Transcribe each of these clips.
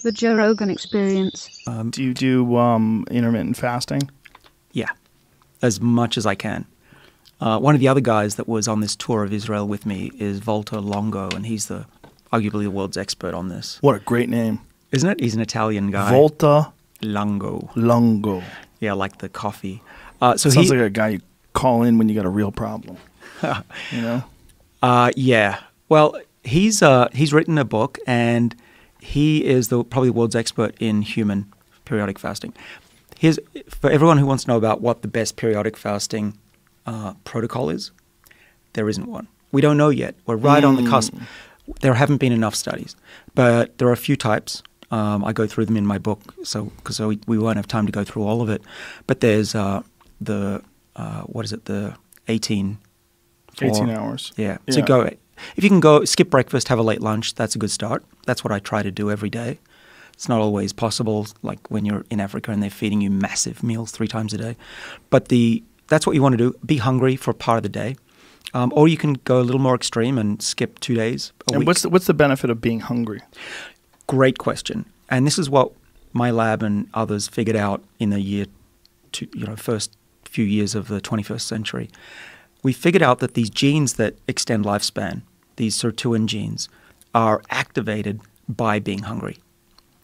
The Joe Rogan Experience. Do you do intermittent fasting? Yeah, as much as I can. One of the other guys that was on this tour of Israel with me is Walter Longo, and he's arguably the world's expert on this. What a great name. Isn't it? He's an Italian guy. Volta Longo. Longo. Yeah, like the coffee. Sounds like a guy you call in when you got a real problem. You know? Yeah. Well, he's written a book, and he is probably the world's expert in human periodic fasting. For everyone who wants to know about what the best periodic fasting protocol is, there isn't one. We don't know yet. We're right on the cusp. There haven't been enough studies, but there are a few types. I go through them in my book, because we won't have time to go through all of it. But there's the 18 hours. Yeah. So if you can go skip breakfast, have a late lunch, that's a good start. That's what I try to do every day. It's not always possible, like when you're in Africa and they're feeding you massive meals 3 times a day. But that's what you want to do. Be hungry for part of the day. Or you can go a little more extreme and skip 2 days a week. What's the benefit of being hungry? Great question. And this is what my lab and others figured out in the first few years of the 21st century. We figured out that these genes that extend lifespan, these sirtuin genes, are activated by being hungry,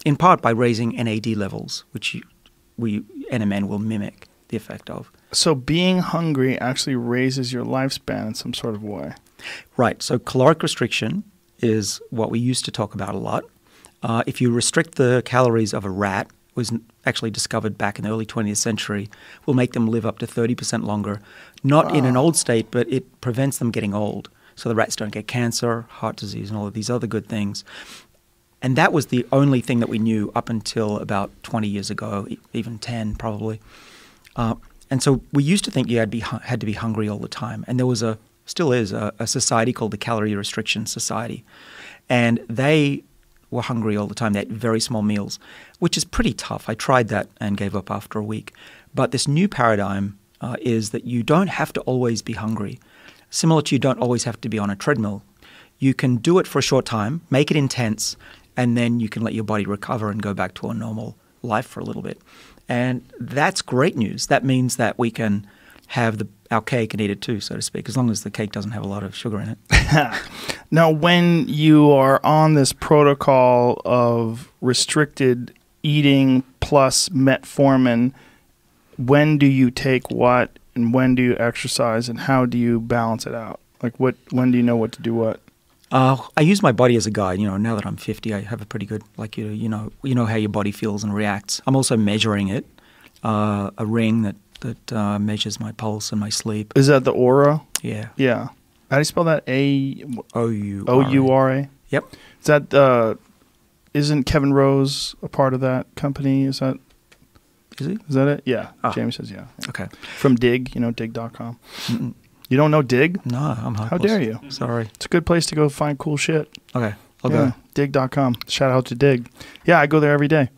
in part by raising NAD levels, which NMN will mimic the effect of. So being hungry actually raises your lifespan in some sort of way. Right. So caloric restriction is what we used to talk about a lot. If you restrict the calories of a rat, was actually discovered back in the early 20th century, will make them live up to 30% longer. Not in an old state, but it prevents them getting old. So the rats don't get cancer, heart disease, and all of these other good things. And that was the only thing that we knew up until about 20 years ago, even 10 probably. And so we used to think you had to be hungry all the time. And there still is a society called the Calorie Restriction Society. And they were hungry all the time. They ate very small meals, which is pretty tough. I tried that and gave up after a week. But this new paradigm is that you don't have to always be hungry. Similar to you don't always have to be on a treadmill. You can do it for a short time, make it intense, and then you can let your body recover and go back to a normal life for a little bit. And that's great news. That means that we can have our cake and eat it too, so to speak, as long as the cake doesn't have a lot of sugar in it. Now, when you are on this protocol of restricted eating plus metformin, when do you take what and when do you exercise and how do you balance it out? Like when do you know what to do what? I use my body as a guide. Now that I'm 50, I have a pretty good, you know how your body feels and reacts. I'm also measuring it, a ring that measures my pulse and my sleep. Is that the Aura? Yeah. Yeah. How do you spell that? O-U-R-A. O-U-R-A? Yep. Is that, isn't Kevin Rose a part of that company? Is he? Is that it? Yeah. Jamie says yeah. Okay. From Dig, dig.com. Mm-mm. You don't know Dig? No, I'm hopeless. How dare you? Sorry. It's a good place to go find cool shit. Okay, I'll go. Dig.com. Shout out to Dig. Yeah, I go there every day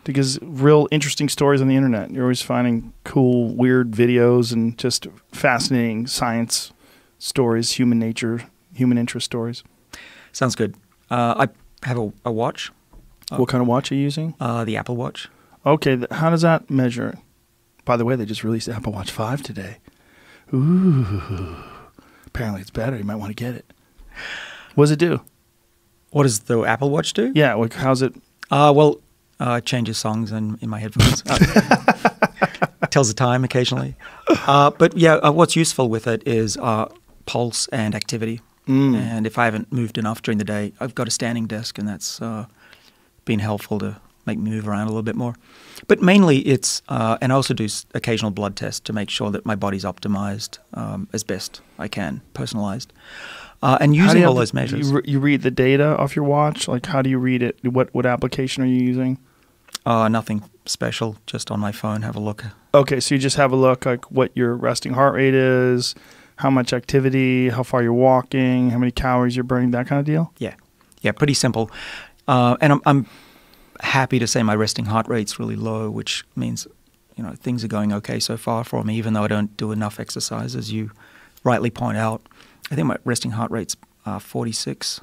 because real interesting stories on the internet. You're always finding cool, weird videos and just fascinating science stories, human nature, human interest stories. Sounds good. I have a watch. What kind of watch are you using? The Apple Watch. Okay, how does that measure it? By the way, they just released the Apple Watch 5 today. Ooh. Apparently it's better. You might want to get it. What does it do? What does the Apple Watch do? Yeah, how's it? It changes songs in my headphones. It tells the time occasionally. But yeah, what's useful with it is pulse and activity. And if I haven't moved enough during the day, I've got a standing desk, and that's been helpful to make me move around a little bit more. But mainly it's, and I also do occasional blood tests to make sure that my body's optimized as best I can, personalized. And using all those measures. You read the data off your watch? Like, how do you read it? What application are you using? Nothing special, just on my phone, have a look. Okay, so you just have a look, like what your resting heart rate is, how much activity, how far you're walking, how many calories you're burning, that kind of deal? Yeah, pretty simple. And I'm happy to say my resting heart rate's really low, which means things are going okay so far for me, even though I don't do enough exercise, as you rightly point out. I think my resting heart rate's 46.